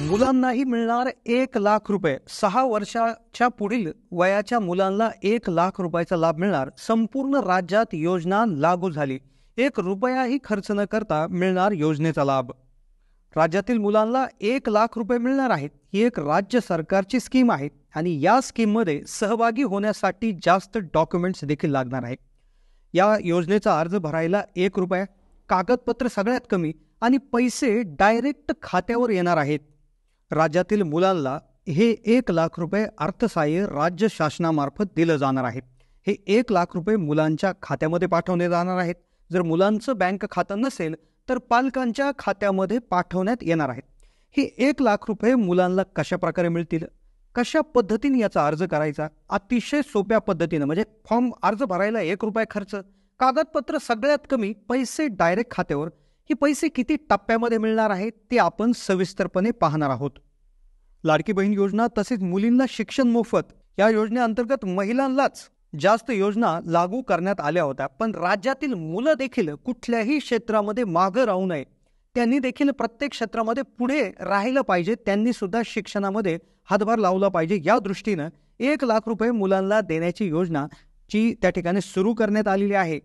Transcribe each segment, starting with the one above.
मुलांनाही मिळणार 1,00,000 रुपये। 6 वर्षाच्या पुढील वयाच्या मुलांना 1,00,000 रुपयाचा लाभ मिळणार। संपूर्ण राज्यात योजना लागू झाली। 1 रुपयाही खर्च न करता मिळणार योजनेचा लाभ। राज्यातील मुलांना 1,00,000 रुपये मिळणार आहेत। ही एक राज्य सरकारची स्कीम आहे आणि या स्कीममध्ये सहभागी होण्यासाठी जास्त डॉक्युमेंट्स देखील लागणार आहेत। या योजनेचा अर्ज भरायला 1 रुपया, कागदपत्र सगळ्यात कमी आणि पैसे डायरेक्ट खात्यावर येणार आहेत। राज्यातील मुलांना हे 1,00,000 रुपये अर्थसहाय्य राज्य शासनामार्फत दिलं जाणार आहे। हे 1,00,000 रुपये मुलांच्या खात्यामध्ये पाठवले जाणार आहेत। जर मुलांचं बँक खातं नसेल तर पालकांच्या खात्यामध्ये पाठवण्यात येणार आहेत। हे 1,00,000 रुपये मुलांना कशा प्रकारे मिळतील, कशा पद्धतीने याचा अर्ज करायचा? अतिशय सोप्या पद्धतीने, म्हणजे फॉर्म अर्ज भरायला 1 रुपया खर्च, कागदपत्र सगळ्यात कमी, पैसे डायरेक्ट खात्यावर। हे पैसे किती टप्प्यामध्ये मिळणार आहेत ते आपण सविस्तरपणे पाहणार आहोत। लाडकी बहीण योजना तसेच मुलींना शिक्षण मोफत या योजनेअंतर्गत महिलांनाच जास्त योजना लागू करण्यात आल्या होत्या, पण राज्यातील मुलं देखील कुठल्याही क्षेत्रामध्ये मागे राहू नये, त्यांनी देखील प्रत्येक क्षेत्रामध्ये पुढे राहिलं पाहिजे, त्यांनी सुद्धा शिक्षणामध्ये हातभार लावला पाहिजे। या दृष्टीने 1,00,000 रुपये मुलांना देण्याची योजना जी त्या ठिकाणी सुरू करण्यात आलेली आहे।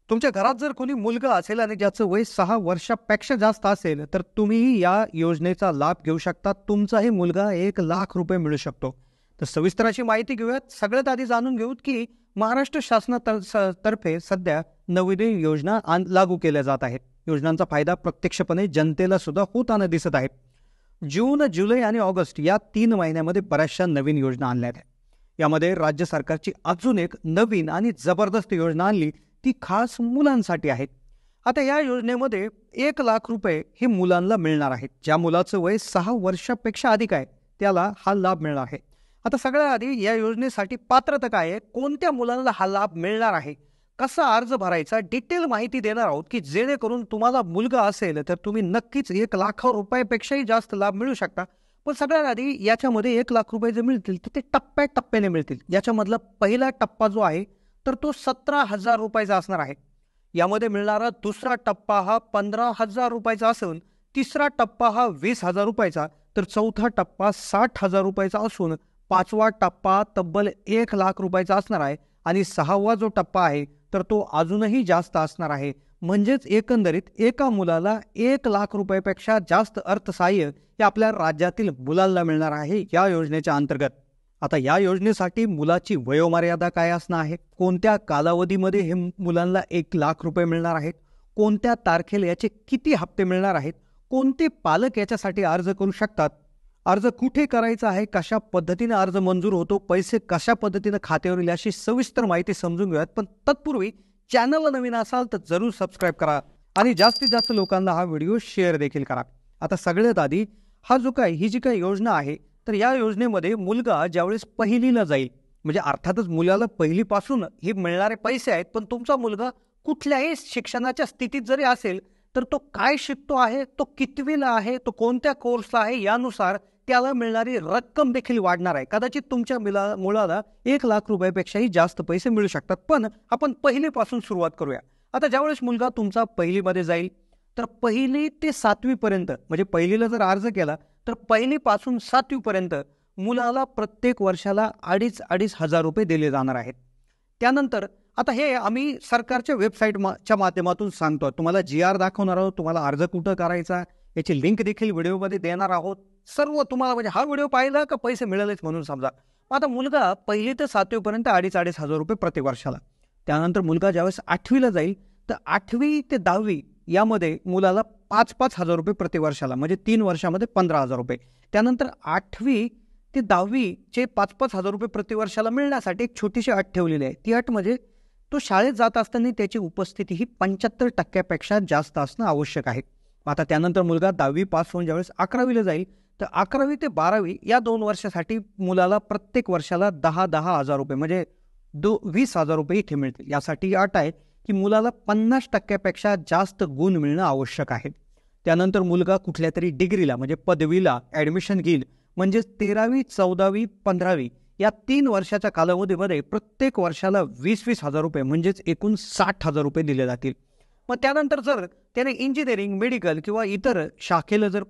तुमच्या घरात जर कोणी मुलगा असेल आणि ज्याचं वय 6 वर्षापेक्षा जास्त असेल तर तुम्हीही या योजनेचा लाभ घेऊ शकता। तुमचाही मुलगा 1,00,000 रुपये मिळू शकतो। तर सविस्तर अशी माहिती घेऊयात। सगळ्यात आधी जाणून घेऊत की महाराष्ट्र शासनातर्फे सध्या नवीन योजना लागू केल्या जात आहेत। योजनांचा फायदा प्रत्यक्षपणे जनतेला सुद्धा होताना दिसत आहे। जून, जुलै आणि ऑगस्ट या 3 महिन्यामध्ये बऱ्याचशा नवीन योजना आणल्या आहेत। यामध्ये राज्य सरकारची अजून एक नवीन आणि जबरदस्त योजना आणली, ती खास मुलांसाठी आहेत। आता या योजनेमध्ये 1,00,000 रुपये हे मुलांना मिळणार आहेत। ज्या मुलाचं वय 6 वर्षापेक्षा अधिक आहे त्याला हा लाभ मिळणार आहे। आता सगळ्यात आधी या योजनेसाठी पात्रता काय आहे, कोणत्या मुलांना हा लाभ मिळणार आहे, कसा अर्ज भरायचा, डिटेल माहिती देणार आहोत की जेणेकरून तुम्हाला मुलगा असेल तर तुम्ही नक्कीच 1,00,000 रुपयापेक्षाही जास्त लाभ मिळू शकता। पण सगळ्यात आधी याच्यामध्ये 1,00,000 रुपये जे मिळतील तर ते टप्प्याटप्प्याने मिळतील। याच्यामधला पहिला टप्पा जो आहे तर तो 17,000 रुपयाचा असणार आहे। यामध्ये मिळणारा दुसरा टप्पा हा 15,000 रुपयाचा असून तिसरा टप्पा हा 20,000 रुपयाचा, तर चौथा टप्पा 60,000 रुपयाचा असून पाचवा टप्पा तब्बल 1,00,000 रुपयाचा असणार आहे आणि 6वा जो टप्पा आहे तर तो अजूनही जास्त असणार आहे। म्हणजेच एकंदरीत एका मुलाला 1,00,000 रुपयापेक्षा जास्त अर्थसहाय्य हे आपल्या राज्यातील मुलांना मिळणार आहे या योजनेच्या अंतर्गत। आता या योजनेसाठी मुलाची वयोमर्यादा काय असणार आहे, कोणत्या कालावधीमध्ये हे मुलांना 1,00,000 रुपये मिळणार आहेत, कोणत्या तारखेला याचे किती हप्ते मिळणार आहेत, कोणते पालक याच्यासाठी अर्ज करू शकतात, अर्ज कुठे करायचा आहे, कशा पद्धतीने अर्ज मंजूर होतो, पैसे कशा पद्धतीने खात्यावर येईल अशी सविस्तर माहिती समजून घेऊयात। पण तत्पूर्वी चॅनलला नवीन असाल तर जरूर सबस्क्राईब करा आणि जास्तीत जास्त लोकांना हा व्हिडिओ शेअर देखील करा। आता सगळ्यात आधी ही जी काही योजना आहे तर या योजनेमध्ये मुलगा ज्यावेळेस पहिलीला जाईल, म्हणजे अर्थातच मुलाला पहिलीपासून हे मिळणारे पैसे आहेत, पण तुमचा मुलगा कुठल्याही शिक्षणाच्या स्थितीत जरी असेल तर तो काय शिकतो आहे, तो कितवीला आहे, तो कोणत्या कोर्सला आहे, यानुसार त्याला मिळणारी रक्कम देखील वाढणार आहे। कदाचित तुमच्या मुलाला 1,00,000 रुपयापेक्षाही जास्त पैसे मिळू शकतात। पण आपण पहिलीपासून सुरुवात करूया। आता ज्यावेळेस मुलगा तुमचा पहिलीमध्ये जाईल तर 1ली ते 7वी पर्यंत, म्हणजे पहिलीला जर अर्ज केला तर 1ली पासून 7वी पर्यंत मुलाला प्रत्येक वर्षाला 2,500 रुपये दिले जाणार आहेत। त्यानंतर आता हे आम्ही सरकारच्या वेबसाईटच्या माध्यमातून सांगतो, तुम्हाला GR दाखवणार आहोत, तुम्हाला अर्ज कुठं करायचा याची लिंक देखील व्हिडिओमध्ये देणार आहोत। सर्व तुम्हाला, म्हणजे हा व्हिडिओ पाहिला का पैसे मिळालेच म्हणून समजा। आता मुलगा 1ली ते 7वी पर्यंत 2,500 रुपये प्रति वर्षाला। त्यानंतर मुलगा ज्यावेळेस 8वीला जाईल तर 8वी ते 10वी यामध्ये मुलाला 5,000 रुपये प्रति वर्षाला, म्हणजे 3 वर्षामध्ये 15,000 रुपये। त्यानंतर 8वी ते 10वीचे 5,000 रुपये प्रति वर्षाला मिळण्यासाठी एक छोटीशी अट ठेवलेली आहे। ती अट म्हणजे तो शाळेत जात असताना त्याची उपस्थिती ही 75% जास्त असणं आवश्यक आहे। आता त्यानंतर मुलगा 10वी पास होऊन ज्यावेळेस 11वीला जाईल तर 11वी ते 12वी या 2 वर्षासाठी मुलाला प्रत्येक वर्षाला 10,000 रुपये, म्हणजे 20,000 रुपये इथे मिळतील। यासाठी अट आहे की मुलाला 50% जास्त गुण मिळणं आवश्यक आहे। त्यानंतर मुलगा कुठल्या तरी डिग्रीला, म्हणजे पदवीला ॲडमिशन घेईल, म्हणजे 13वी, 14वी, 15वी या 3 वर्षाच्या कालावधीमध्ये प्रत्येक वर्षाला 20,000 रुपये, म्हणजेच एकूण 60,000 रुपये दिले जातील। मग त्यानंतर जर त्याने इंजिनिअरिंग, मेडिकल किंवा इतर शाखेला जर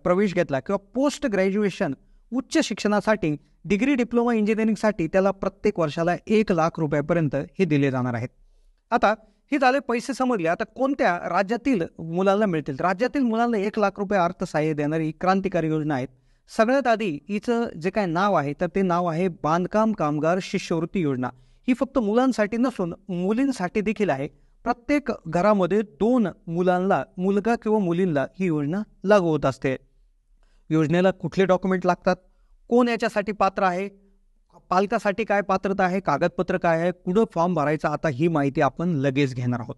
प्रवेश घेतला किंवा पोस्ट ग्रॅज्युएशन उच्च शिक्षणासाठी डिग्री, डिप्लोमा इंजिनिअरिंगसाठी त्याला प्रत्येक वर्षाला 1,00,000 रुपयापर्यंत हे दिले जाणार आहेत. आता हे झाले पैसे समजले. आता कोणत्या राज्यातील मुलांना मिळतील? राज्यातील मुलांना 1,00,000 रुपये अर्थसहाय्य देणारी क्रांतिकारी योजना आहेत. सगळ्यात आधी हिचं जे काय नाव आहे तर ते नाव आहे बांधकाम कामगार शिष्यवृत्ती योजना. ही फक्त मुलांसाठी नसून मुलींसाठी देखील आहे. प्रत्येक घरामध्ये 2 मुलांना, मुलगा किंवा मुलींना ही योजना लागू होत असते. योजनेला कुठले डॉक्युमेंट लागतात, कोण याच्यासाठी पात्र आहे, पालकासाठी काय पात्रता आहे, कागदपत्र काय आहे, कुठं फॉर्म भरायचा, आता ही माहिती आपण लगेच घेणार आहोत.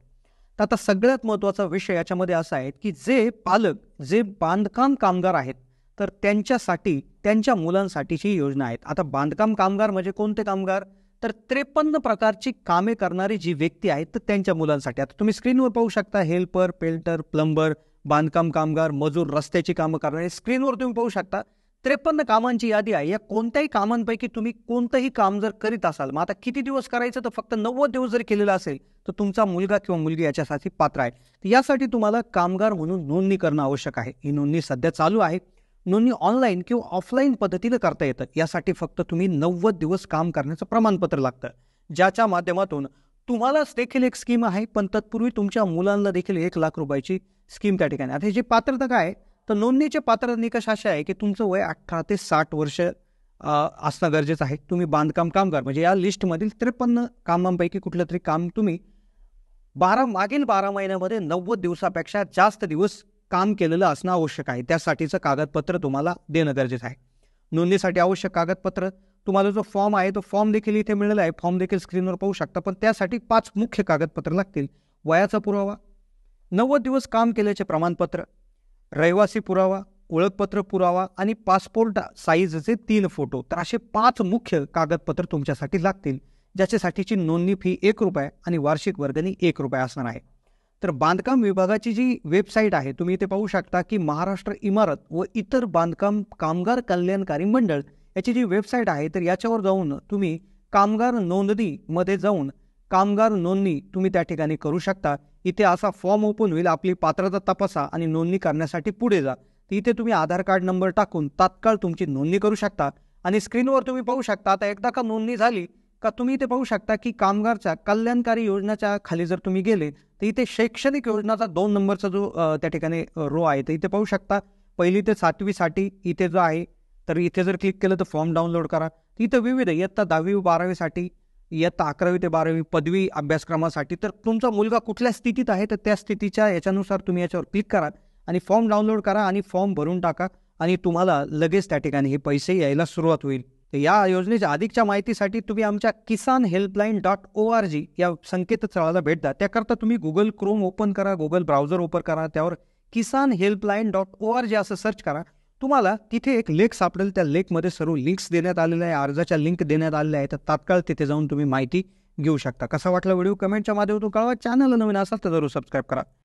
तर आता सगळ्यात महत्त्वाचा विषय याच्यामध्ये असा आहे की जे पालक, जे बांधकाम कामगार आहेत तर त्यांच्यासाठी, त्यांच्या मुलांसाठीची योजना आहेत. आता बांधकाम कामगार म्हणजे कोणते कामगार? तर 53 प्रकारची कामे करणारी जी व्यक्ती आहेत तर त्यांच्या मुलांसाठी. आता तुम्ही स्क्रीनवर पाहू शकता, हेल्पर, पेल्टर, प्लंबर, बांधकाम कामगार, मजूर, रस्त्याची कामं करणारे. स्क्रीनवर तुम्ही पाहू शकता 53 कामांची यादी आहे. या कोणत्याही कामांपैकी तुम्ही कोणतंही काम जर करीत असाल, मग आता किती दिवस करायचं, तर फक्त 90 दिवस जर केलेलं असेल तर तुमचा मुलगा किंवा मुलगी याच्यासाठी पात्र आहे. यासाठी तुम्हाला कामगार म्हणून नोंदणी करणं आवश्यक आहे. ही नोंदणी सध्या चालू आहे. नोंदणी ऑनलाईन किंवा ऑफलाईन पद्धतीने करता येतं. यासाठी फक्त तुम्ही 90 दिवस काम करण्याचं प्रमाणपत्र लागतं, ज्याच्या माध्यमातून तुम्हालाच देखील एक स्कीम आहे, पण तत्पूर्वी तुमच्या मुलांना देखील 1,00,000 रुपयाची स्कीम त्या ठिकाणी. आता ह्याची पात्रता काय? तर नोंदणीचे पात्र निकष असे आहे की तुमचं वय 18 ते 60 वर्ष असणं गरजेचं आहे. तुम्ही बांधकाम कामगार म्हणजे या लिस्टमधील 53 कामांपैकी कुठलं तरी काम तुम्ही मागील 12 महिन्यामध्ये 90 दिवसापेक्षा जास्त दिवस काम केलेलं असणं आवश्यक आहे. त्यासाठीचं कागदपत्र तुम्हाला देणं गरजेचं आहे. नोंदणीसाठी आवश्यक कागदपत्र, तुम्हाला जो फॉर्म आहे तो फॉर्म देखील इथे मिळालेला आहे. फॉर्म देखील स्क्रीनवर पाहू शकता. पण त्यासाठी 5 मुख्य कागदपत्र लागतील. वयाचा पुरावा, 90 दिवस काम केल्याचे प्रमाणपत्र, रहिवासी पुरावा, ओळखपत्र पुरावा आणि पासपोर्ट साईजचे 3 फोटो. तर असे 5 मुख्य कागदपत्र तुमच्यासाठी लागतील, ज्याच्यासाठीची नोंदणी फी ₹1 आणि वार्षिक वर्गणी ₹1 असणार आहे. तर बांधकाम विभागाची जी वेबसाईट आहे, तुम्ही इथे पाहू शकता की महाराष्ट्र इमारत व इतर बांधकाम कामगार कल्याणकारी मंडळ याची जी वेबसाईट आहे, तर याच्यावर जाऊन तुम्ही कामगार नोंदणीमध्ये जाऊन कामगार नोंदणी तुम्ही त्या ठिकाणी करू शकता. इथे असा फॉर्म ओपन होईल, आपली पात्रता तपासा आणि नोंदणी करण्यासाठी पुढे जा. इथे तुम्ही आधार कार्ड नंबर टाकून तात्काळ तुमची नोंदणी करू शकता. आणि स्क्रीनवर तुम्ही पाहू शकता, आता एकदा का नोंदणी झाली का तुम्ही इथे पाहू शकता की कामगारच्या कल्याणकारी योजनाच्या खाली जर तुम्ही गेले तर इथे शैक्षणिक योजनाचा 2 नंबरचा जो त्या ठिकाणी रो आहे, तर इथे पाहू शकता 1ली ते 7वी साठी इथे जो आहे, तर इथे जर क्लिक केलं तर फॉर्म डाउनलोड करा. इथं विविध इयत्ता 10वी व 12वी साठी, इयत्ता 11वी ते 12वी पदवी अभ्यासक्रमासाठी, तर तुमचा मुलगा कुठल्या स्थितीत आहे तर त्या स्थितीच्या याच्यानुसार तुम्ही याच्यावर क्लिक करा आणि फॉर्म डाउनलोड करा आणि फॉर्म भरून टाका आणि तुम्हाला लगेच त्या ठिकाणी हे पैसे यायला सुरुवात होईल. तर या योजनेच्या अधिकच्या माहितीसाठी तुम्ही आमच्या kisanhelpline.org या संकेतस्थळाला भेट द्या. त्याकरता तुम्ही गुगल क्रोम ओपन करा, गुगल ब्राउझर ओपन करा, त्यावर kisanhelpline.org असं सर्च करा. तुम्हाला तिथे एक लेख सापडेल. त्या लेखमध्ये सर्व लिंक्स देण्यात आलेल्या आहे, अर्जाच्या लिंक देण्यात आलेल्या आहेत. तर तात्काळ तिथे जाऊन तुम्ही माहिती घेऊ शकता. कसा वाटला व्हिडिओ कमेंटच्या माध्यमातून कळवा. चॅनलला नवीन असाल तर जरूर सबस्क्राईब करा.